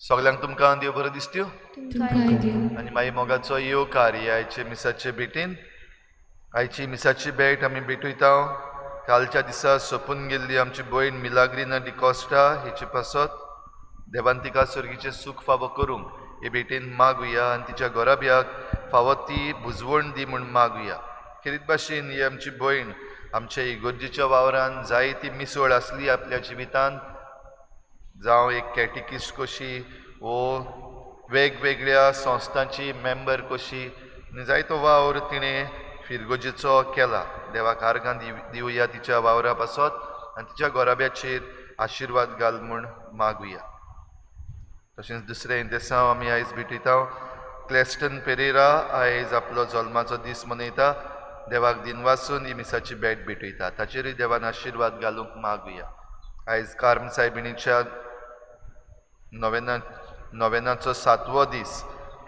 सगळ्यांक तुमकां देव बरो दिसत्यो आनी मागीर मोगाचो येवकार आयचे मिसाचे भेटीन आयची मिसाची भेट आमी भेटयता कालच्या दिसा सोंपून गेल्ली आमची भयण मिलाग्रिना डिकॉस्टा हेचे पासत देवान तिका सर्गीचे सूख फावो करूंक हे भेटेन मागुया आनी तिच्या घोराब्याक फावो ती बुजवण दी म्हूण मागुया. खेरीत भाशेन ही आमची भयण आमच्या इगोर्जेच्या वावरान जायती मिसळ आसली आपल्या जिवितांत जावं एक कॅटिकिस्ट कशी वो वेगवेगळ्या संस्थांची मेंबर कशी आनी जायतो वावर तिणें फिरगोजेचो केला. देवाक आर्गां दिवया तिच्या वावरा पासत आनी तिच्या घोराब्याचेर आशिर्वाद घाल म्हूण मागुया. तशेंच दुसरें दिसा आमी आयज भेटयता क्लेस्टन पेरेरा आयज आपलो जल्माचो दीस मनयता. देवाक दिनवासून ही मिसाची भेट भेटयता ताचेरूय देवान आशिर्वाद घालूंक मागुया. आयज कार्म सायबिणीच्या नोवेनाचो 7वो दीस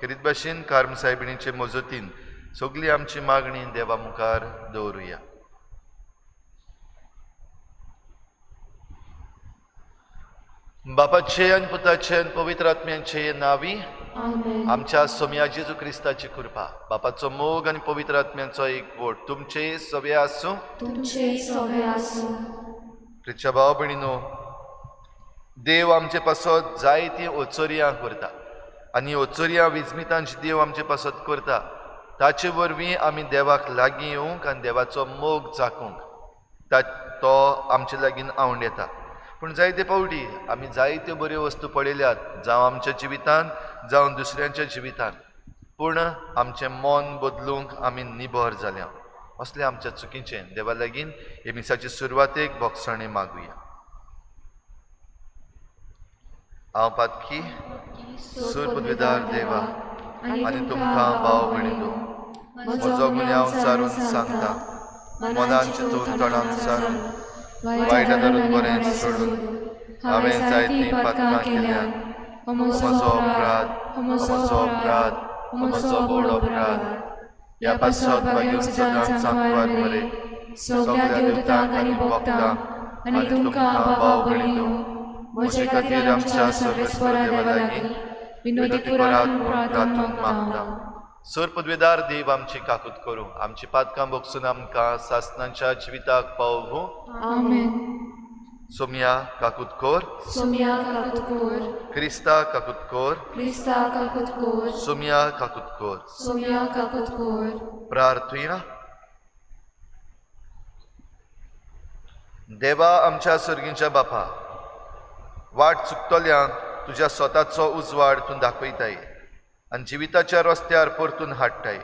करीत भाशेन कार्म सायबिणीचे मजतीन सगळी आमची मागणी देवा मुखार दवरुया. बापाचे आनी पुताचे आनी पवित्र आत्म्याचे नावी आमच्या सोम्या जेजू क्रिस्ताची कृपा बापाचो मोग आनी पवित्र आत्म्याचो एकवट तुमचे सगळे आसूं. प्रिच्या भाव भयणीनो, देव आमचे पासत जायती ओचोरियां करता आनी ओचोरियां विजमितां जी देव आमचे पासत करता ताचे वरवीं आमी देवाक लागीं येवंक आनी देवाचो मोग चाखूंक तो आमचे लागीं आंवड येता. पूण जायते फावटी आमी जायत्यो बऱ्यो वस्तू पळयल्यात जावं आमच्या जिवितांत जावं दुसऱ्यांच्या जिवितांत पूण आमचें मन बदलूंक आमी निबोर जाल्या. असलें आमच्या चुकीचें देवा लागीं हे मिसाचे सुरवातेक भोगसणे मागुया. हांव पातकी सूर पदवीदार देवा आनी तुमकां भाव भयणीनो म्हजो गुन्यांव सारून सांगता मनान चिंतून तोंडान सारून वायटादारून बरें सोडून हांवें जायतीं पातकां केल्यान म्हजो अपराध म्हजो व्हड अपराध ह्या पासत मागीर सदांच सांगवार मरे सगळ्या देवतांक आनी भक्तांक आनी तुमकां भाव भयणीनो म्हजे खातीर आमच्या सर्वेस्परा देवा लागीं विनोदी करात प्रार्थना मागता. सर पदवेदार देव आमची काकूत करूं आमची पातकां भोगसून आमकां सासणांच्या जिविताक पावूं. आमेन. सोम्या काकूत कोर क्रिस्ता काकूत कोर सोम्या काकूत कोर प्रार्थना. देवा आमच्या सर्गीच्या बापा वाट चुकतल्यांक तुज्या स्वताचो उजवाड तूं दाखयताय आनी जिविताच्या रस्त्यार परतून हाडटाय.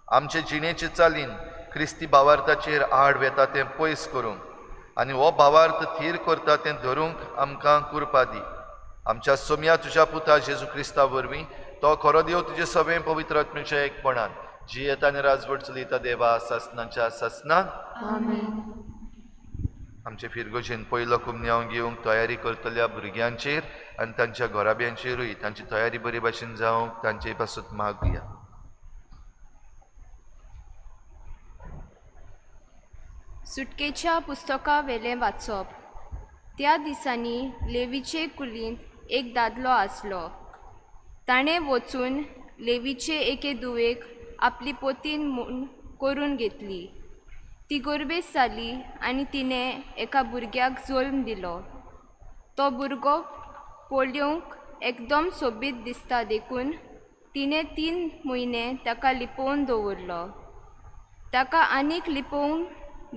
आमचे जिणेचे चालीन क्रिस्ती भावार्थाचेर आड वेता तें पयस करूंक आनी हो भावार्थ थीर करता तें धरूंक आमकां कृपा दी. आमच्या सोम्या तुज्या पुता जेजू क्रिस्ता वरवीं तो खरो देव तुजे सगळें पवित्र आत्म्याच्या एकपणान जियेत आनी राजवट चलयता देवा सासणांच्या सासणान. आमचे फिरगोजेन पयलो कुमन्यांव घेवंक तयारी करतल्या भुरग्यांचेर आनी तांच्या घोराब्यांचेरूय तांची तयारी बरे भाशेन जावंक तांचे पासून मागुया. सुटकेच्या पुस्तका वेलें वाचप. त्या दिसांनी लेवीचे कुलींत एक दादलो आसलो. ताणें वचून लेवीचे एके दुवेक आपली पोतीन म्हूण करून घेतली. ती गोरबेस जाली आनी तिणें एका भुरग्याक जल्म दिलो. तो भुरगो पळोवंक एकदम सोबीत दिसता देखून तिणें 3 म्हयने ताका लिपोवन दवरलो. ताका आनीक लिपोवन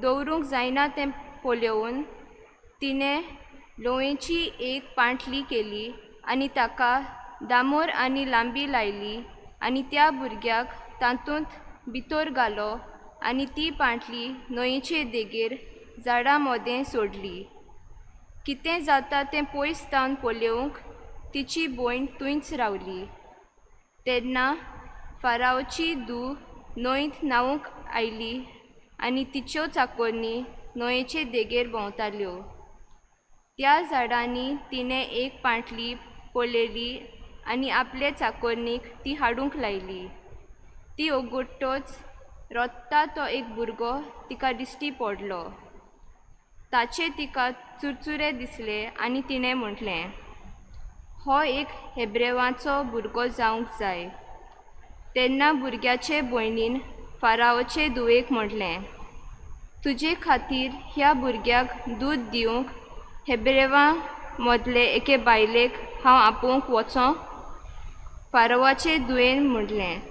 दवरूंक जायना तें पळोवन तिणें लोयेची एक पांटली केली आनी ताका दामोर आनी लांबी लायली आनी त्या भुरग्याक तातूंत भितर घालो आनी ती पांटली न्हंयचे देगेर झाडां मोदें सोडली. कितें जाता तें पयस तावन पळोवंक तिची भयण थंयच रावली. तेन्ना फारावची धूव न्हंयत न्हावंक आयली आनी तिच्यो चाकोरनी न्हंयचे देगेर भोंवताल्यो. त्या झाडांनी तिणें एक पांटली पळयली आनी आपले चाकोरनीक ती हाडूंक लायली. ती ओगोडटोच रोत्ता तो एक भुरगो तिका दिश्टी पडलो. ताचे तिका चुरचुरे दिसले आनी तिणें म्हटलें, हो एक हेब्रेवाचो भुरगो जावंक जाय. तेन्ना भुरग्याचे भयणीन फारावचे धुवेक म्हटलें, तुजे खातीर ह्या भुरग्याक दूद दिवंक हेब्रेवां मदले एके बायलेक हांव आपोवंक वचों? फारावाचे धुवेन म्हटलें,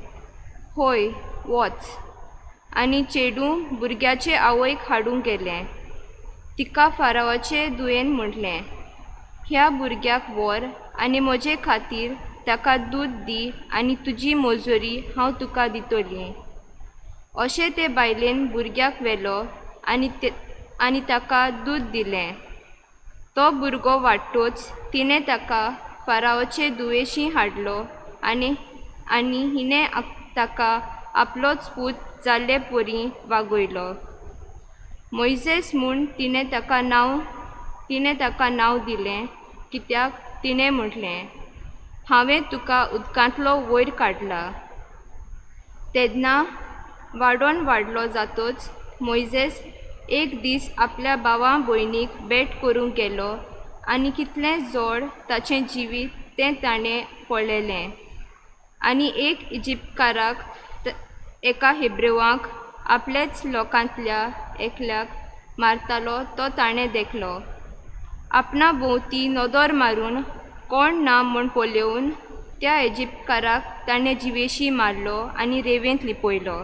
होय वच. आनी चेडूं भुरग्याचे आवयक हाडूंक गेलें. तिका फारावाचे धुवेन म्हटलें, ह्या भुरग्याक व्हर आनी म्हजे खातीर ताका दूद दी आनी तुजी मजुरी हांव तुका दितोली. अशें ते बायलेन भुरग्याक व्हेलो आनी ताका दूद दिलें. तो भुरगो वाडटोच तिणें ताका फारावाचे धुवेशी हाडलो आनी हिणें ताका आपलोच पूत जाल्ले परी वागयलो. मोइसेस म्हूण तिणें ताका नांव दिलें, कित्याक तिणें म्हटलें, हांवें तुका उदकांतलो वयर काडला. तेन्ना वाडोन वाडलो जातोच मोइसेस एक दीस आपल्या भावां भयणीक भेट करूंक गेलो आनी कितलें जोड ताचें जिवीत तें ताणें पळयलें. आनी एक इजिप्तकाराक एका हेब्रेवाक आपलेच लोकांतल्या एकल्याक मारतालो तो ताणें देखलो. आपणा भोंवती नदर मारून कोण ना म्हूण पळोवन त्या इजिप्तकाराक ताणें जिवेशी मारलो आनी रेंवेंत लिपयलो.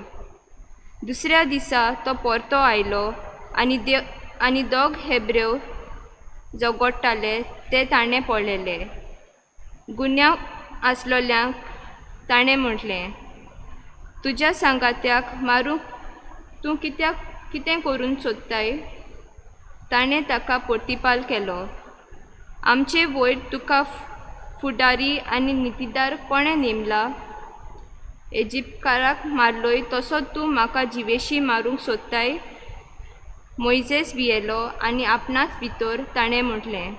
दुसऱ्या दिसा तो परतो आयलो आनी दोग हेब्रेव झगडटाले ते ताणें पळयले. गुन्यांव आसलोल्यांक ताणें म्हटलें, तुज्या सांगात्याक मारूंक तूं कितें करून सोदताय? ताणें ताका प्रतिपाल केलो, आमचे वयर तुका फुडारी आनी नितीदार कोणें नेमला? इजिप्तकाराक मारलोय तसो तूं म्हाका जिवेशी मारूंक सोदताय? मोइसेस भियेलो आनी आपणाच भितर ताणें म्हटलें,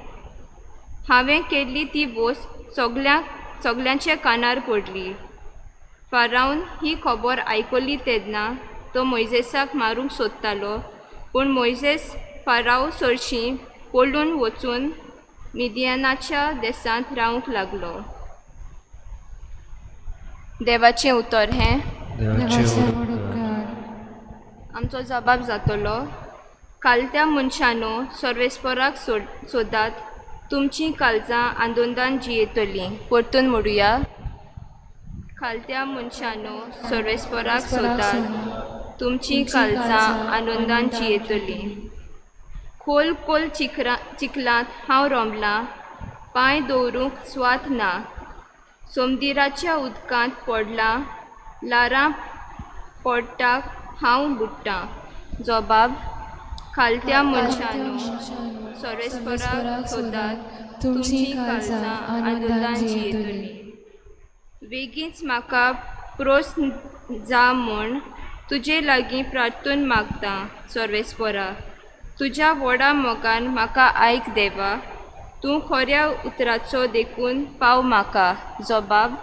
हांवें केल्ली ती वोस्त सगल्यांचे कानार पडली. फारावन ही खबर आयकली तेन्ना तो मोइसेसाक मारूंक सोदतालो, पूण मोइसेस फाराव चडशीं पळून वचून मिदियानाच्या देसांत रावंक लागलो. देवाचें उतर हें आमचो जबाब जातलो, कालत्या मनशानो सर्वेस्पराक सोदात, तुमचीं काळजां आनंदान जियेतलीं. परतून म्हणुया, खालत्या मनशानो सर्वेस्पराक सोदात, तुमचीं काळजां आनंदान जियेतलीं. खोल खोल चिखलांत हांव रोंबलां, पांय दवरूंक सुवात ना. समुद्राच्या उदकांत पडलां, ल्हारां पडटाक हांव बुडटां. जबाब, खालत्या मनशानो सर्वेस्पराक सोदात, तुमचीं काळजां आनंदान जियेतलीं. बेगीच म्हाका प्रोस जा म्हूण तुजे लागीं प्रार्थून मागतां. सर्वेस्परा, तुज्या व्हडा मोगान म्हाका आयक देवा, तूं खऱ्या उतराचो देखून पाव म्हाका. जबाब,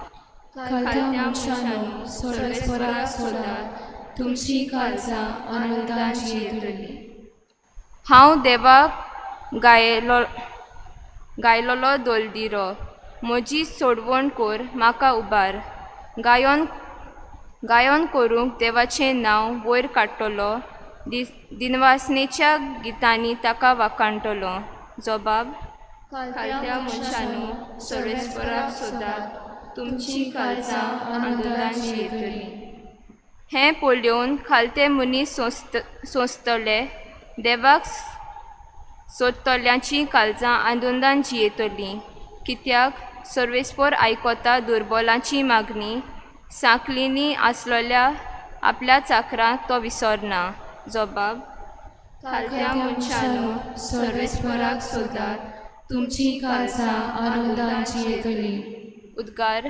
खालत्या मनशानो सर्वेस्पराक सोदात, तुमचीं काळजां आनंदान जियेतलीं. हांव देवाक गायलोलो दोलदिरो, म्हजी सोडवण कोर म्हाका उबार. गायन करूंक देवाचें नांव वयर काडटलो, दिनवासनेच्या गितांनी ताका वाखाणटलो. जबाब, खालत्या मनशानो सर्वेस्पराक सोदात, तुमचीं काळजां आनंदान जियेतलीं. हें पळोवन खालते मनीस सोंसतले, देवाक सोदतल्यांचीं काळजां आनंदान जियेतलीं. कित्याक सर्वेस्पर आयकोता दुर्बलांची मागणी, सांकलींनी आसलोल्या आपल्या चाकरांक तो विसरना. जबाब: खालत्या मनशानो सर्वेस्पराक सोदात, तुमची काळजां आनंदान जियेतली. उद्गार.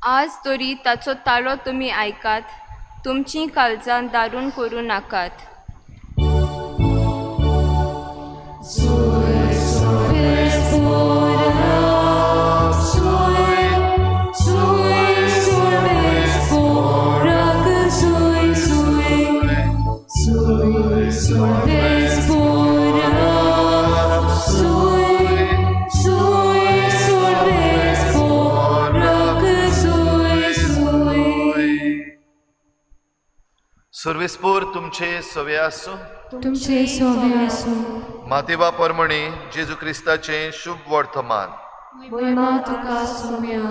आज तरी ताचो ताळो तुमी आयकात, तुमची काळजां दारूण करूं नाकात. सर्वेस्पोर तुमचे सवे आसूं. तुमचे सोवे आसूं. मातेवा परमणी जेजू क्रिस्ताचे शुभ वर्तमान. महिमा तुका सौम्या.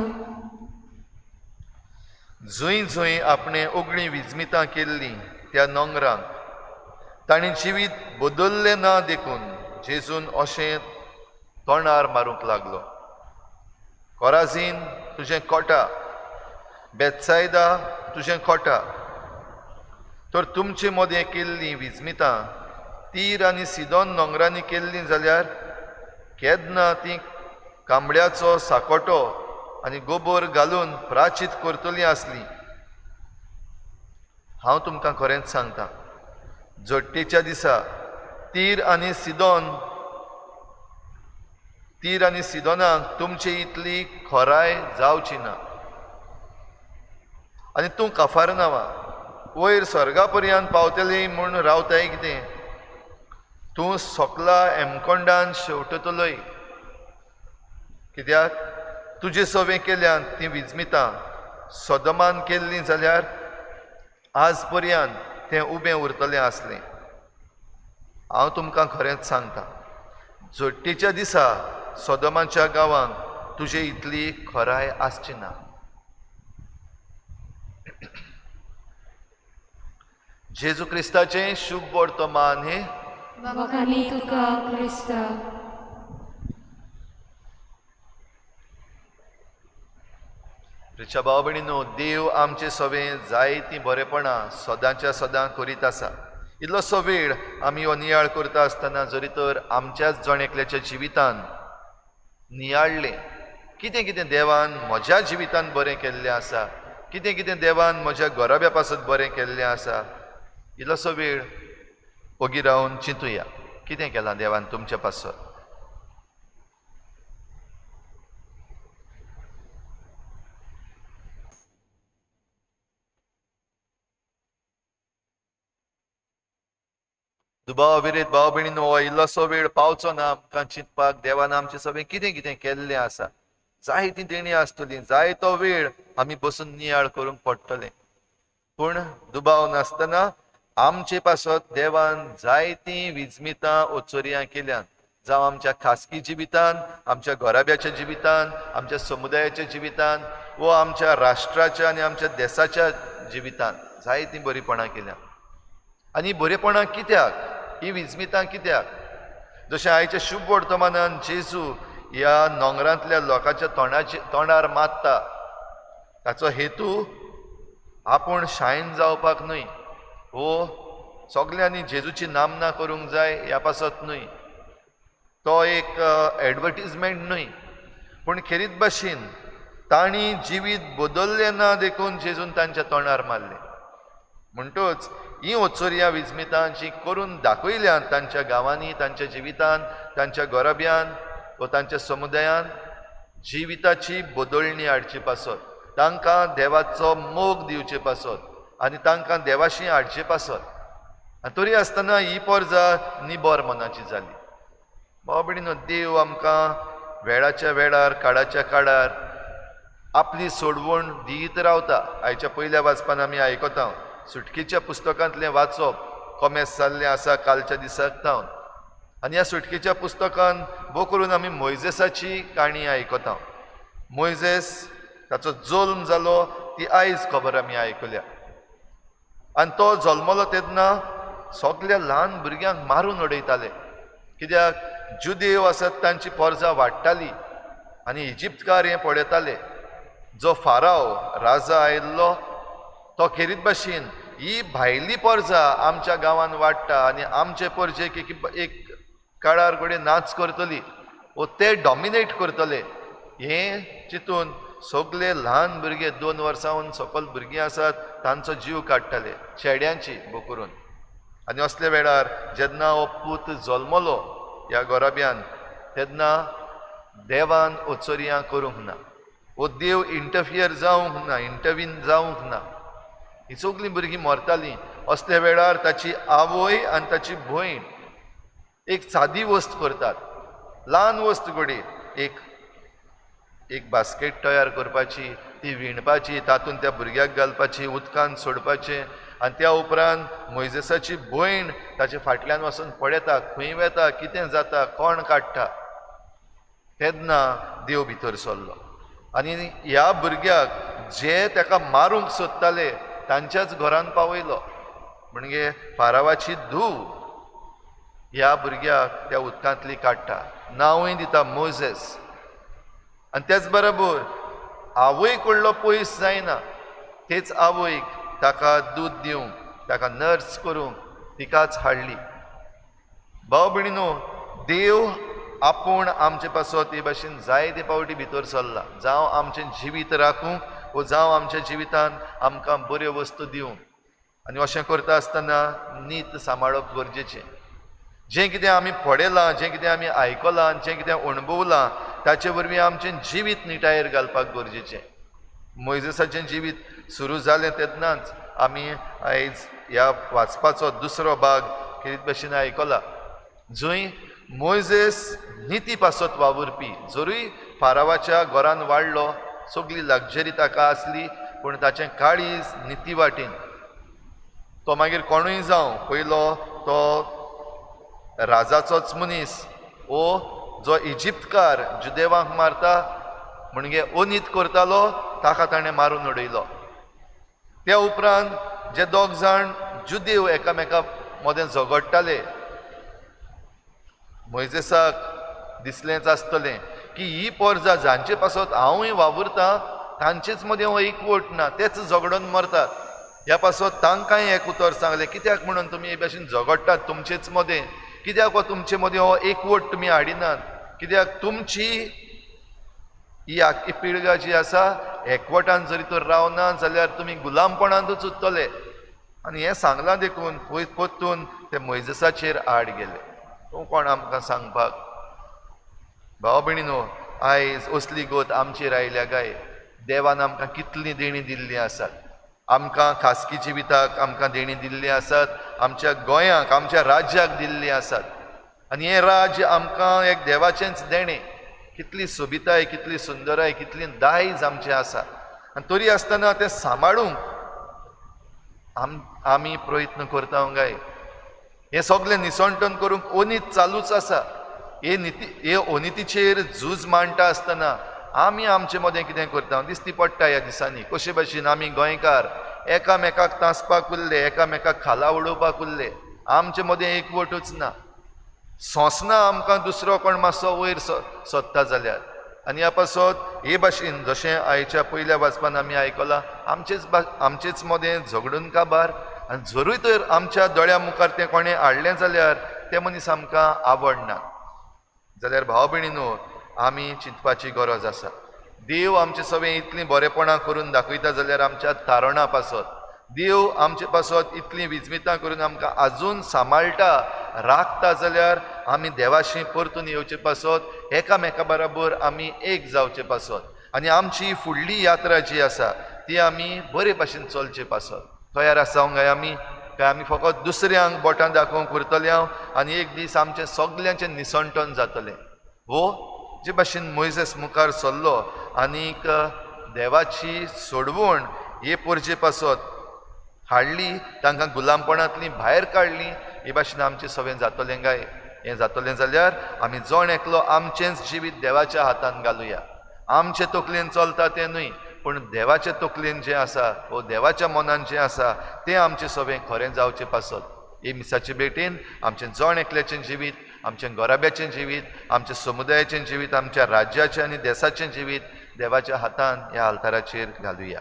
जुंय जुंय आपणे ओगळी विजमितां केल्लीं त्या नोंगरांक तांणी जिवीत बदल्लें ना देखून जेजून अशें तोंडार मारूंक लागलो. कोराझीन तुजें कोटा, बेतसायदा तुजें कोटा. तर तुमचे मोदें केल्लीं विजमितां तीर आनी सिदोन नोंगरांनी केल्लीं जाल्यार केन्ना ती कांबळ्याचो साकोटो आनी गोबोर घालून प्राचीत करतलीं आसलीं. हांव तुमकां खरेंच सांगतां, जट्टेच्या दिसा तीर आनी सिदोनाक तुमचे इतली खोराय जावची ना. आनी तूं कफारनावा वयर स्वर्गा पर्यंत पावतली म्हूण रावताय कितें? तूं सोकला एमकोंडान शेवटतलोय. कित्याक तुजे सवे केल्यान तीं विजमितां सदमान केल्लीं जाल्यार आज पर्यंत तें उबें उरतलें आसलें. हांव तुमकां खरेंच सांगतां, जट्टेच्या दिसा सदमाच्या गांवांक तुजे इतली खोराय आसची ना. जेजू क्रिस्ताचें शुभ वर्तमान हे वखाणी तुका क्रिस्ता. रिचा भाव भयणीनो, देव आमचे सवे जायतीं बरेपणां सदांच्या सदां करीत आसा. इल्लोसो वेळ आमी हो नियाळ करता आसतना जरी तर आमच्याच जण एकल्याच्या जिवितान नियाळलें, कितें कितें देवान म्हज्या जिवितान बरें केल्लें आसा, कितें कितें देवान म्हज्या घोराब्या पासत बरें केल्लें आसा, इल्लोसो वेळ ओगी रावन चिंतुया कितें केलां देवान तुमच्या पासत. दुबाव विरेत भाव भयणीनो, हो इल्लोसो वेळ पावचो ना आमकां चिंतपाक देवान आमचें सगळें कितें कितें केल्लें आसा. जायतीं देणी आसतलीं, जाय तो वेळ आमी बसून नियाळ करूंक पडटलें. पूण दुबाव नासतना आमचे पासत देवान जायतीं विजमितां ओचोरयां केल्यान, जावं आमच्या खासगी जिवितान, आमच्या घोराब्याच्या जिवितान, आमच्या समुदायाच्या जिवितान, वो आमच्या राष्ट्राच्या आनी आमच्या देशाच्या जिवितान जायतीं बरीपणां केल्यां. आनी बरेपणां कित्याक? ही विजमितां कित्याक? जशें आयच्या शुभ वर्तमानान जेजू ह्या नोंगरांतल्या लोकांच्या तोंडार मारता, ताचो हेतू आपूण शायन जावपाक न्हय, वो सगल्यांनी जेजूची नामना करूंक जाय ह्या पासत न्हय, तो एक एडवर्टिजमेंट न्हय. पूण खेरीत भाशेन तांणी जिवीत बदल्लें ना देखून जेजून तांच्या तोंडार मारलें. म्हणटूच ही ओचोरिया विजमितां जी करून दाखयल्यान तांच्या गांवांनी, तांच्या जिवितान, तांच्या घोराब्यान व तांच्या समुदायान जिविताची बदलणी हाडची पासत, तांकां देवाचो मोग दिवचे पासत आनी तांकां देवाशी हाडचे पासत. आनी तरी आसतना ही पोरजा निबोर मनाची जाली. भाव भयणीनो, देव आमकां वेळाच्या वेळार, काळाच्या काळार आपली सोडवण दीत रावता. आयच्या पयल्या वाचपान आमी आयकता सुटकेच्या पुस्तकांतलें वाचप कॉमेस जाल्लें आसा कालच्या दिसाक तावन. आनी ह्या सुटकेच्या पुस्तकान भोव करून आमी मोइजेसाची काणी आयकता. मोइजेस ताचो जल्म जालो ती आयज खबर आमी आयकल्या. आनी तो जल्मलो तेन्ना सगल्या ल्हान भुरग्यांक मारून उडयताले, कित्याक जुदेव आसत तांची पोरजां वाडटालीं आनी इजिप्तकार हें पळयताले. जो फाराव राजा आयिल्लो तो खेरीत भाशेन ही भायली पोरजां आमच्या गांवांत वाडटा आनी आमचे पोरजेक एक काळार घडये नाच करतली वो ते डॉमिनेट करतले हें चिंतून सगळे ल्हान भुरगे 2 वर्सांहून सकयल भुरगीं आसात तांचो जीव काडटाले, चेड्यांची भोव करून. आनी असल्या वेळार जेन्ना हो पूत जल्मलो ह्या गोराब्यान तेन्ना देवान ओचोरियां करूंक ना, वो देव इंटरफियर जावंक ना, इंटरवीन जावंक ना. ही सगळीं भुरगीं मरतालीं. असल्या वेळार ताची आवय आनी ताची भयण एक सादी वस्त करतात, ल्हान वस्त घडी, एक बास्केट तयार करपाची, ती विणपाची, तातूंत त्या भुरग्याक घालपाची, उदकान सोडपाचें. आनी त्या उपरांत मोइजेसाची भयण ताचे फाटल्यान वचून पळयता खंय वेता, कितें जाता, कोण काडटा. तेन्ना देव भितर सरलो आनी ह्या भुरग्याक जे ताका मारूंक सोदताले तांच्याच घरान पावयलो. म्हणजे फारावाची धूव ह्या भुरग्याक त्या उदकांतली काडटा, नांवूय दिता मोजेस. आनी त्याच बरोबर आवयक कडलो पयस जायना, तेच आवयक ताका दूद दिवंक, ताका नर्स करूंक तिकाच हाडली. भाव भयणीनो, देव आपूण आमचे पासत हे भाशेन जायते फावटी भितर सरला, जावं आमचें जिवीत राखूंक वो जावं आमच्या जिवितान आमकां बऱ्यो वस्तू दिवंक. आनी अशें करता आसतना नीत सांबाळप गरजेचें. जें कितें आमी पळयलां, जें कितें आमी आयकलां, जें कितें अणभवलां ताचे वरवीं आमचें जिवीत निटायेर घालपाक गरजेचें. मोइजेसाचें जिवीत सुरू जालें तेन्नाच आमी आयज ह्या वाचपाचो दुसरो भाग खेरीत भाशेन आयकला, जंय मोइजेस निती पासत वावुरपी. जरूय फारावाच्या घरान वाडलो, सगळी लग्जरी ताका आसली, पूण ताचें काळीज निती वाटेन. तो मागीर कोणूय जावं, पयलो तो राजाचोच मनीस, वो जो इजिप्तकार जुदेवांक मारता म्हणजे अनीत करतालो ताका ताणें मारून उडयलो. त्या उपरांत जे 2 जाण जुदेव एकामेका मदें झगडटाले, मोइजेसाक दिसलेंच आसतलें की ही पोरजां जांचे पासत हांवूय वावुरतां तांचेच मदें हो एकवट ना, तेच झगडोन मरतात. ह्या पासत तांकांय एक उतर सांगलें, कित्याक म्हणून तुमी हे भाशेन झगडटात तुमचेच मदें, कित्याक हो तुमचे मदें हो एकवट तुमी हाडिनात, कित्याक तुमची ही आख्खी पिळगा जी आसा एकवटान जरी तर रावना जाल्यार तुमी गुलामपणांतूच उत्तले. आनी हें सांगलां देखून पयस परतून ते मोइजेसाचेर आड गेले. तूं कोण आमकां सांगपाक? भाव भयणीनो, आयज असली गोत आमचेर आयल्या काय? देवान आमकां कितलीं देणी दिल्लीं आसात. आमकां खासगी जिविताक आमकां देणी दिल्लीं आसात, आमच्या गोंयाक, आमच्या राज्याक दिल्लीं आसात. आनी हें राज्य आमकां एक देवाचेंच देणें. कितली सोबिताय, कितली सुंदराय, कितली दायज आमचें आसा. आनी तरी आसतना तें सांबाळूंक आमी प्रयत्न करता काय? हें सगळें निसंटन करूंक अनीत चालूच आसा. हे अनितीचेर झूज मांडटा आसतना आमी आमचे मदें कितें करता दिसती पडटा. ह्या दिसांनी कशे भाशेन आमी गोंयकार एकामेकाक तांसपाक उरले, एकामेकाक खाला उडोवपाक उरले, आमचे मदें एकवटूच ना. सोंसना आमकां दुसरो कोण मातसो वयर सोदता जाल्यार. आनी ह्या पासत हे भाशेन जशें आयच्या पयल्या वाचपान आमी आयकलां, आमचेच मदें झगडून काबार. आनी जरूय तर आमच्या दोळ्या मुखार तें कोणें हाडलें जाल्यार तें मनीस आमकां आवडना जाल्यार भाव भयणीनो, आमी चिंतपाची गरज आसा. देव आमचें सगळें इतलीं बरेपणां करून दाखयता जाल्यार आमच्या तारणा पासत देव आमचे पासत इतलीं विजमितां करून आमकां आजून सांबाळटा, राखता जाल्यार आमी देवाशी परतून येवचे पासत एकामेका बरोबर आमी एक जावचे पासत. आनी आमची फुडली यात्रा जी आसा ती आमी बरे भाशेन चलचे पासत. तयार आसा काय आमी? काय आमी फकत दुसऱ्यांक बोटां दाखोवंक उरतले आनी एक दीस आमचें सगल्यांचें निसंटन जातलें? वो जे भाशेन मोइजेस मुखार सरलो आनीक देवाची सोडवण हे पोरजे पासत हाडली, तांकां गुलामपणांतली भायर काडली, हे भाशेन आमचें सगळें जातलें काय? हें जातलें जाल्यार आमी जण एकलो आमचेंच जिवीत देवाच्या हातान घालुया. आमचे तकलेन चलता तें न्हय, पूण देवाच्या तकलेन जें आसा वो देवाच्या मनान जें आसा तें आमचें सगळें खरें जावचें पासत. हे मिसाचे भेटेन आमचें जण एकल्याचें जिवीत, आमचें घोराब्याचें जिवीत, आमच्या समुदायाचें जिवीत, आमच्या राज्याचें आनी देशाचें जिवीत देवाच्या हातान ह्या आल्ताराचेर घालुया.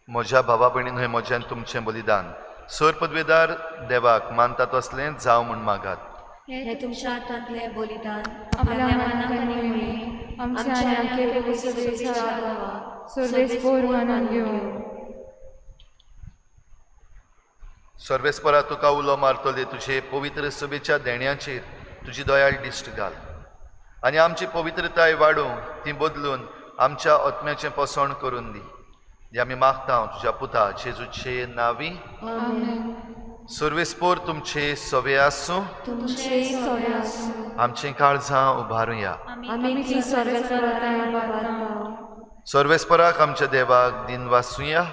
म्हज्या भावा भयणीन हें म्हजें तुमचें बलिदान सर पदवेदार देवाक मानतात असलें जावं म्हूण मागात. हे तुमच्या हातांतलें बलिदान आपल्या मनाक आनी आमच्या आंखेर सर्वेस्पोर मानून घेवं. सर्वेस्परा तुका उलो मारतले तुजे पवित्र सभेच्या देण्याचेर तुजी दयाळ दिश्ट घाल आनी आमची पवित्रताय वाडूं ती बदलून आमच्या आत्म्याचें पसण करून दी. हे आमी मागता तुज्या पुता जेजूचे नांवी. सर्वेस्पोर तुमचे सवे आसूं, आमचीं काळजां उबारुया. सर्वेस्पराक आमच्या देवाक दिन वाचुया.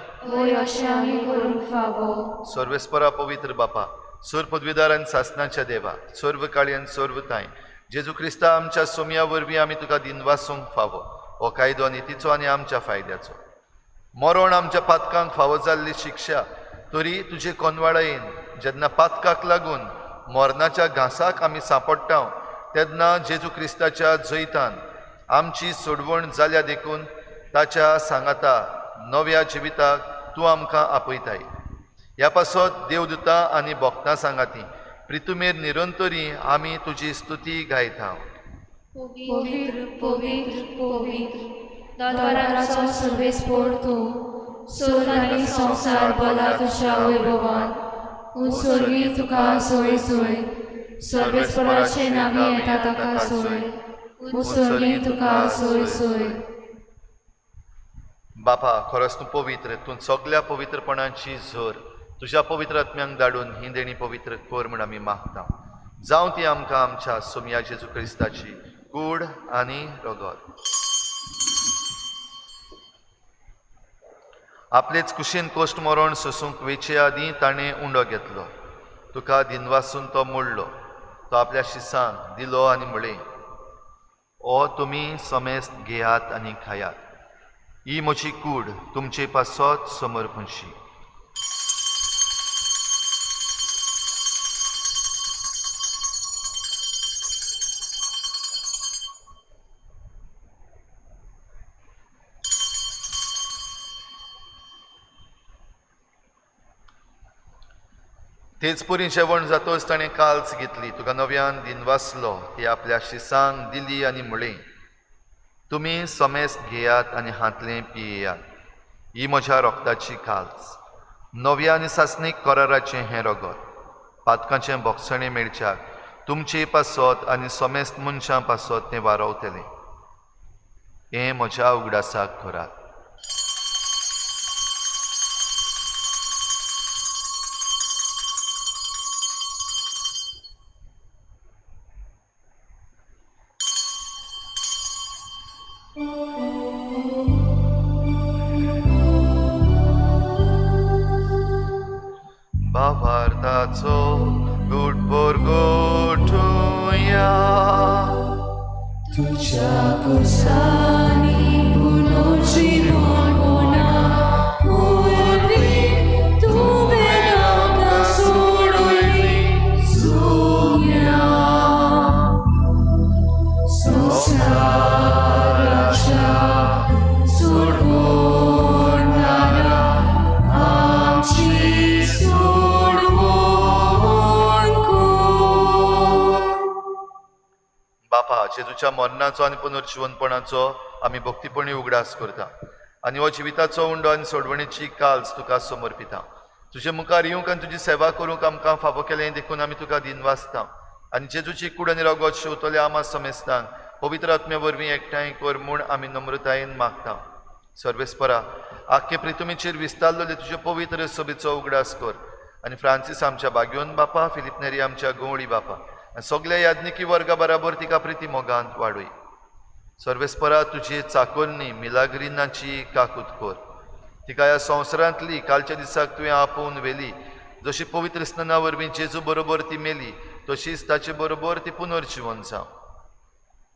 सर्वेस्परा पवित्र बापा, सर पदवीदार आनी सासणाच्या देवा, सर्व काळी आनी सर्वताय जेजू क्रिस्ता आमच्या सोम्या वरवीं आमी तुका दिन वाचूंक फावो. हो कायदो नितीचो आनी आमच्या फायद्याचो. मरण आमच्या पातकांक फावो जाल्ली शिक्षा, तरी तुजे कोनवाळेन जेन्ना पातकाक लागून मरणाच्या घासाक आमी सांपडटा तेन्ना जेजू क्रिस्ताच्या जैतान आमची सोडवण जाल्या देखून ताच्या सांगाता नव्या जिविताक तूं आमकां आपयताय. ह्या पासत देवदूतां आनी भक्तां सांगाती प्रितुमेर निरंतरी आमी तुजी स्तुती गायता. पवित्र पवित्र पवित्र दरबाराचो सर्वेस्पोर तूं, स्वर्ग आनी संवसार भला तुज्या वैभवान. उत्सर्गी तुका सोय सोय, सर्वेस्पराचे नांवी येता ताका सोय. उत्सर्गी तुका सोय सोय. बापा, खरोच तूं पवित्र, तूं सगळ्या पवित्रपणाची झर तुज्या पवित्र आत्म्यांक धाडून ही देणी पवित्र कर म्हूण आमी मागता. जावं ती आमकां आमच्या सोम्या जेजू क्रिस्ताची कूड आनी रगत. आपलेच कुशीन कोश्ट मरण सोसूंक वेचे आदीं ताणें उंडो घेतलो. तुका दिनवासून तो मोडलो. तो आपल्या शिसांक दिलो आनी म्हळें, ओ तुमी समेस्त घेयात आनी खायात. ही म्हजी कूड तुमचे पासत समर्पणशी. तेच परी जेवण जातोच ताणें काल्स घेतली. तुका नव्यान दिन वाचलो ती आपल्या शिसांक दिली आनी म्हळें, तुमी समेस्त घेयात आनी हातलें पियेयात. ही म्हज्या रोगताची काल्स, नव्या आनी सासणीक कराराचें हें रगत. पातकांचें भोगसणें मेळच्याक तुमची पासत आनी समेस्त मनशां पासत तें वारवतलें. हें म्हज्या उगडासाक करात. भावार्थाचो घुटभर गोठुया. तुझ्या कुसानी पुनर्जीवन होना पूर्वी तुवें आमकां सोडली सोन्या. संसाराच्या सोडवणारा आमची बापा, जेजूच्या मरणाचो आनी पुनर्जीवनपणाचो आमी भक्तीपणी उगडास करता आनी हो जिविताचो उंडो आनी सोडवणेची काल्स तुका समर्पिता. तुजे मुखार येवंक आनी तुजी सेवा करूंक आमकां फावो केलें देखून आमी तुका दिन वाचता आनी जेजूची कूड आनी रगत शेवतले आमा समेस्तांक पवित्र आत्मे वरवीं एकठांय कर म्हूण आमी नम्रतायेन मागता. सर्वेस्परा, आख्खे प्रितुमेचेर विस्तारलेले तुजे पवित्र सभेचो उगडास कर आनी फ्रांसीस आमच्या बागयोन बापा, फिलिप नेरी आमच्या गवळी बापा आनी सगल्या याज्ञिकी वर्गा बराबर तिका प्रिती मोगांत वाडय. सर्वेस्परा, तुजी चाकोरणी मिलाग्रिनाची काकूत कर. तिका ह्या संवसारांतली कालच्या दिसाक तुवें आपोवन व्हेली. जशी पवित्र स्नाना वरवीं जेजू बरोबर ती मेली तशीच ताचे बरोबर ती पुनर्जीवन जावं.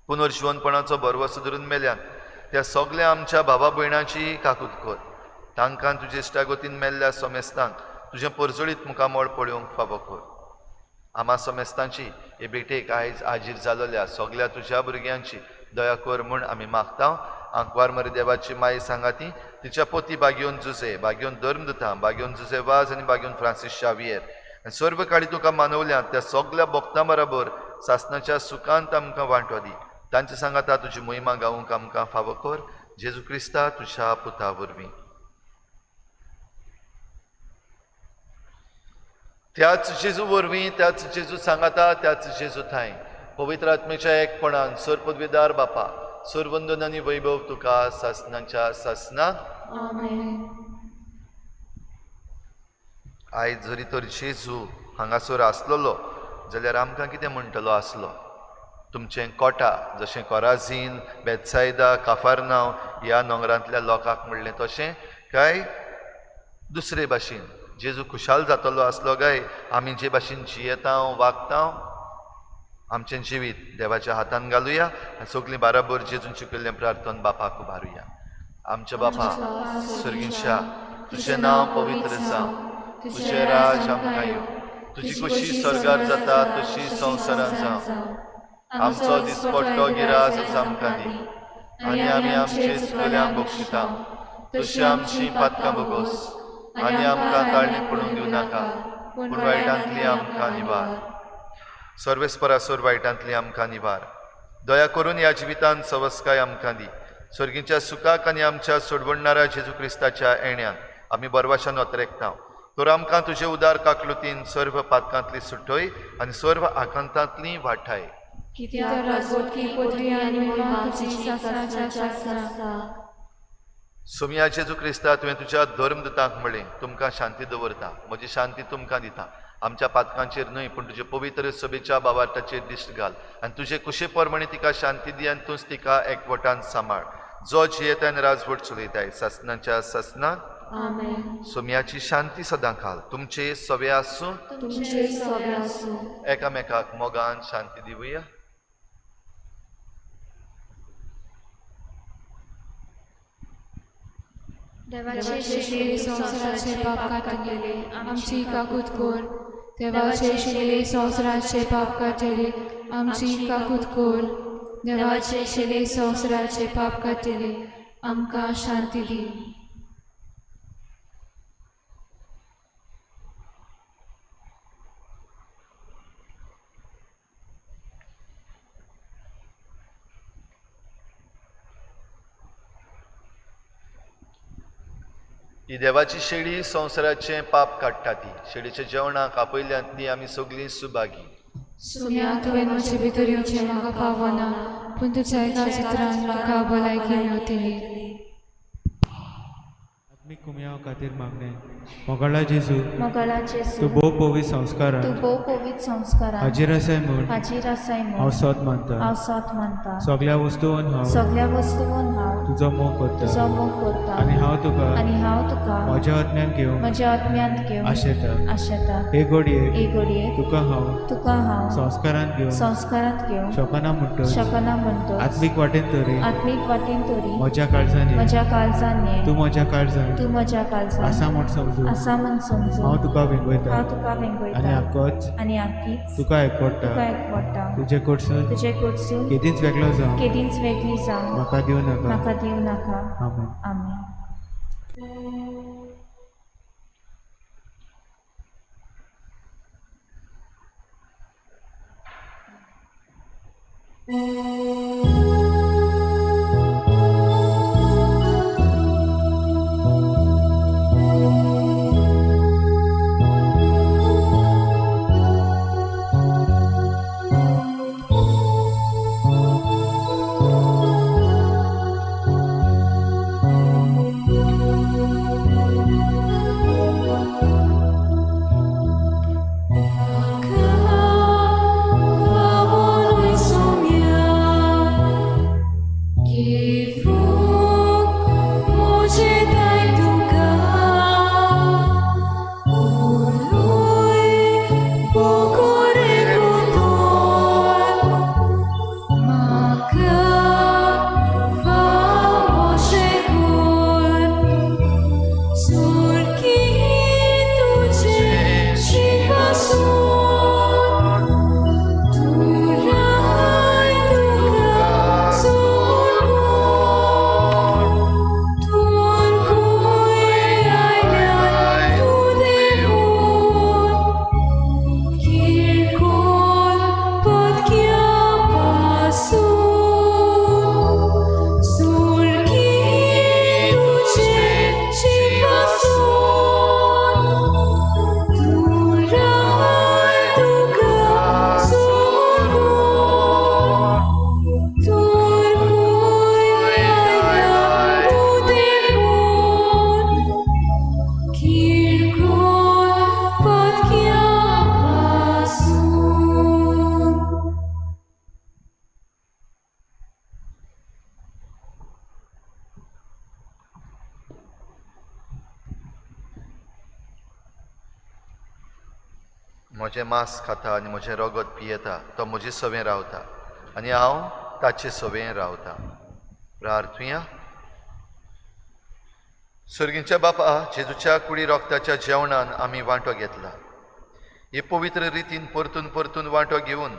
पुनर्जीवनपणाचो भरवसो धरून मेल्यान त्या सगल्या आमच्या भावा भयणांची काकूत कर. तांकां तुजे इश्टागतीन मेल्ल्या समेस्तांक तुजें परजळीत मुखामळ पळोवंक फावो कर. आमा समेस्तांची हे बेटेक आयज आजीर जालोल्या सगल्या तुज्या भुरग्यांची दया कर म्हूण आमी मागता. आंकवार मरे देवाची माय सांगाती, तिच्या पोती बागयोन जुजे, बागयोन धर्मदुतां, बागयोन जुजे वाज आनी बागयोन फ्रांसीस शावियर आनी सर्व काळी तुका मानवल्यात त्या सगल्या भक्तां बरोबर सासणाच्या सुखांत आमकां वांटो दी. तांचे सांगाता तुजी मोहिमा गावूंक आमकां फावो कर. जेजू क्रिस्ता तुज्या पुता वरवीं. त्याच जेजू वरवीं, त्याच जेजू सांगाता, त्याच जेजू थाय पवित्र आत्मेच्या एकपणान सर पदवीदार बापा, सरवंदन आनी वैभव तुका सासणाच्या सासणाक. आमेन. आयज जरी तर जेजू हांगासर आसलोलो जाल्यार आमकां कितें म्हणटलो आसलो? तुमचें कोटा जशें कोराझीन, बेतसायदा, काफारनांव ह्या नोंगरांतल्या लोकांक म्हणलें तशें काय दुसरे भाशेन जेजू खुशाल जातलो आसलो काय आमी जे भाशेन जियेता वागता आमचें जिवीत देवाच्या हातान घालुया आनी सगळीं बाराबर जेजून शिकयल्लें प्रार्थन बापाक उबारुया. आमच्या बापा सर्गींच्या, तुजें नांव पवित्र जावं, तुजें राज आमकां येवं, तुजी कुशी स्वर्गार जाता तशी संवसारांत जावं. आमचो दिसपट्टो गिरास आमकां दी आनी आमी आमचे चुकल्यांक बक्षिता, तशी आमची पातकां भोगोस आनी आमकां ताळणी पडूंक दिवं नाका, पूण वायटांतली आमकां निवार. सर्वेस्परा सोर वायटांतली आमकां निवार. दया करून ह्या जिवितांत सवस्काय आमकां दी. सर्गीच्या सुखाक आनी आमच्या सोडवणाऱ्या जेजू क्रिस्ताच्या येण्यान आमी बरवाशान वतरेकता. तर आमकां तुजे उदार काकलुतीन सर्व पातकांतली सुटय आनी सर्व आकांतांतली वाठाय. कित्याक राजवटकी पदवी आनी महिमा तुजी सासणाच्या सासणा. सोमिया जेजू क्रिस्ता तुवें तुज्या धर्मदुतांक म्हणलें तुमकां शांती दवरता, म्हजी शांती तुमकां दिता. आमच्या पातकांचेर न्हय पूण तुजे पवित्र सभेच्या बाबाटाचेर दिश्ट घाल आनी तुजे कुशे परमणी तिका शांती दी आनी तूंच तिका एकवटान सांबाळ. जो जियेता आनी राजवट चलयताय सासणाच्या सासणाक. आमेन. सोमियाची शांती सदां घाल. तुमचे सवे आसूं, तुमचे सवे आसूं. एकामेकाक मोगान शांती दिवया. देवाचे शिले संवसाराचे पाप काटिले आमची काकूत कोर. देवाचे शिले संवसाराचे पाप काटिले आमची काकूत कोर. देवाचे शिले संवसाराचे पाप काटिले आमकां शांती दी. ही देवाची शेळी संवसाराचें पाप काडटा ती. शेळीच्या जेवणाक आपयल्यांत ती आमी सगळीं सुभागी. सुम्या तुवें म्हजे भितर येवचें म्हाका पावना पूण तुज्या एका चित्रान म्हाका भलायकी मेळटली आत्मीक कुम्या खातीर मागणें मोगाळा जेजू मोगाळा तूं जेजू भोव पवित्र संस्कारान तूं भोव पवित्र संस्कारान हाजीर आसाय म्हूण हाजीर आसाय हांव म्हूण सोत मानता हांव सोत मानता सगळ्या वस्तूंत हांव सगळ्या वस्तूंत हांव तुजो मोग तुजो करता मोग करता आनी हांव तुका आनी हांव तुका म्हज्या आत्म्यान घेवन म्हज्या आत्म्यांत घेवन आशेता आशेता हे घडये हे घडये तुका हांव तुका हांव संस्कारान घेवन संस्कारांत घेवन शोकना म्हणटोच शकना म्हणटो आत्मीक वाटेन तरी आत्मीक वाटेन तरी म्हज्या काळजांनी म्हज्या काळजान ये तूं म्हज्या काळजान तूं म्हज्या काळजान आसा म्हूण समजून आसा म्हण समजून हांव तुका विंगयता हांव तुका आनी वेंगयता आक्कोच आनी आख्खीच तुका आयकोडटा तुका एकवटा तुजे कडसून तुजे कडसून केदींच वेगळो जावं केदींच वेगळी जावं म्हाका दिवं नाका म्हाका दिवं नाका आमेन आमेन म्हजें मांस खाता आनी म्हजें रगत पियेता तो म्हजे सवें रावता आनी हांव ताचे सवें रावता प्रार्थुया सर्गींच्या बापा जेजूच्या कुडी रोगताच्या जेवणान आमी वांटो घेतला हे पवित्र रितीन परतून परतून वांटो घेवन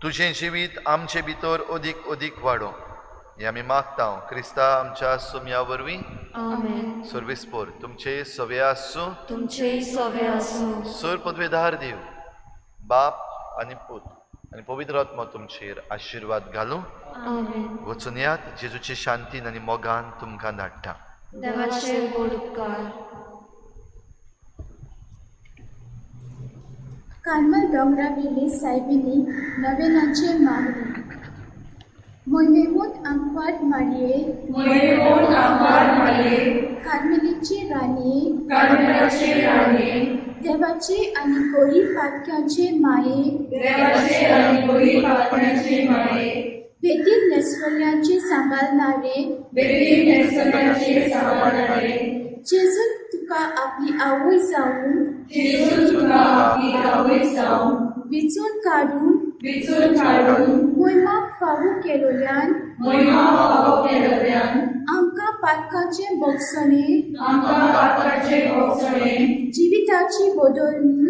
तुजें जिवीत आमचे भितर अदीक अदीक वाडो हे आमी मागता क्रिस्ता आमच्या सुम्या वरवीं आमेन सर्वेस्पोर तुमचे सवे आसूं तुमचे सवे आसूं सर पदवेदार देव बाप आनी पूत आनी पवित्र आत्मा तुमचेर आशिर्वाद घालूं आमेन वचून यात जेजूचे शांतीन आनी मोगान तुमकां धाडटा देवाचे गोड उपकार कार्मल दोंगरावेले सायबिनी नवेनाचे मागणी मोयमेमोत आंकवाड माडये कार्मेलीची राणी देवाचे आनी गोरी पातक्यांचे माये बेदीर नेसवल्यांचे सांबाळणारे जेजू तुका आपली आवय जावन विचून काडून मोहिमा फावू केलोल्यान आमकां पातकाचे बोगसणे जिविताची बदोरणी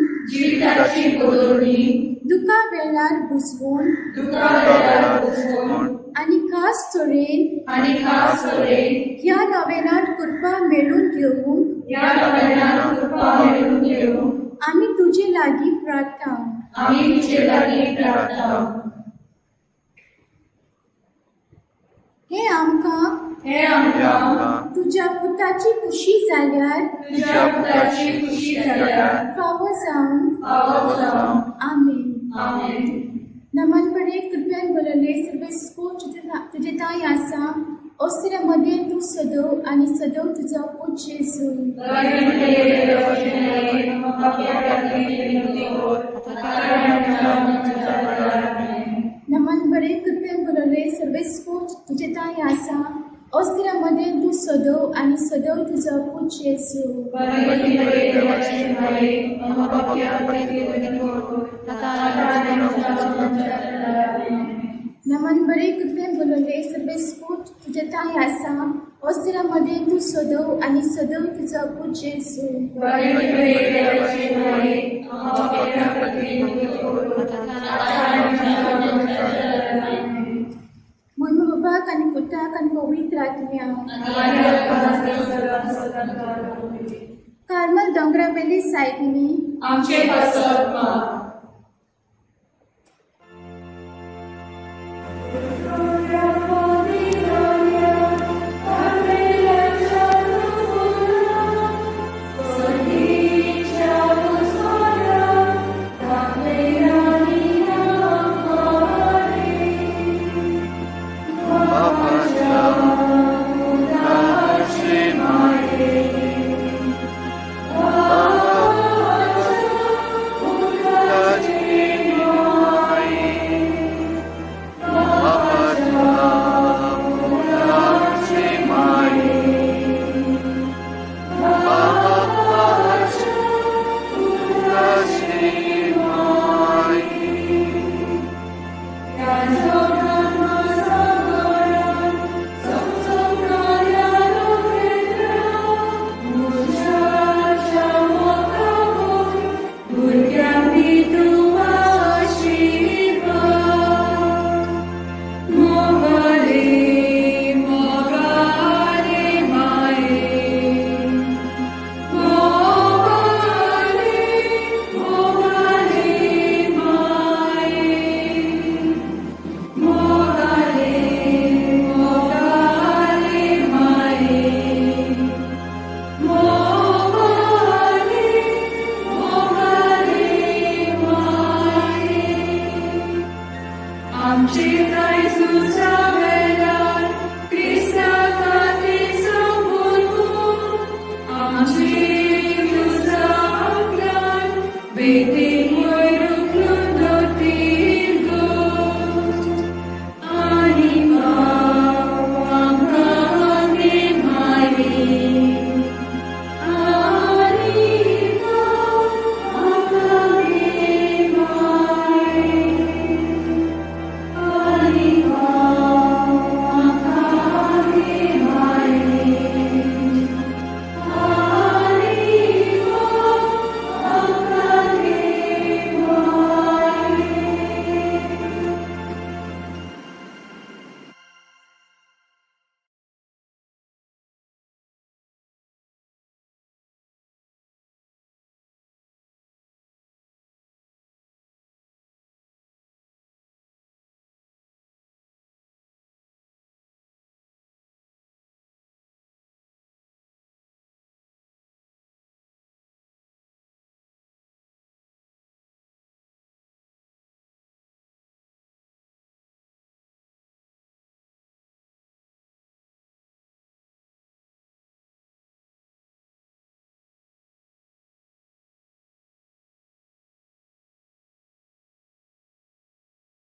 दुका वेळार बुजवून आनी खास तरेन ह्या नवेनात कृपा मेळून घेवूंक आमी तुजे लागीं प्रार्थना हे आमकां तुज्या पुताची खुशी जाल्यार फावो जावं आमेन नमन बरे कृपयान बरले सर्व स्कोट तुझे ताई आसा ओसऱ्यामध्ये तू सदव आणि सदव तुझा पूज येसू नमन बरे कृपयान बरले सर्व स्कोट तुझे ताई आसा ओसऱ्यामध्ये तू सदव आणि सदव तुझा पूज येसू नमन बरे कृपयान बरले सर्व स्कोट तुझे ताई आसा ओसऱ्यामध्ये तू सदव आणि सदव तुझा पूज येसू महिमा बाबाक आणि पुत्राक आणि पवित्र आत्म्याक कार्मल दोंगरा वेली सायबिनी आमचे पासत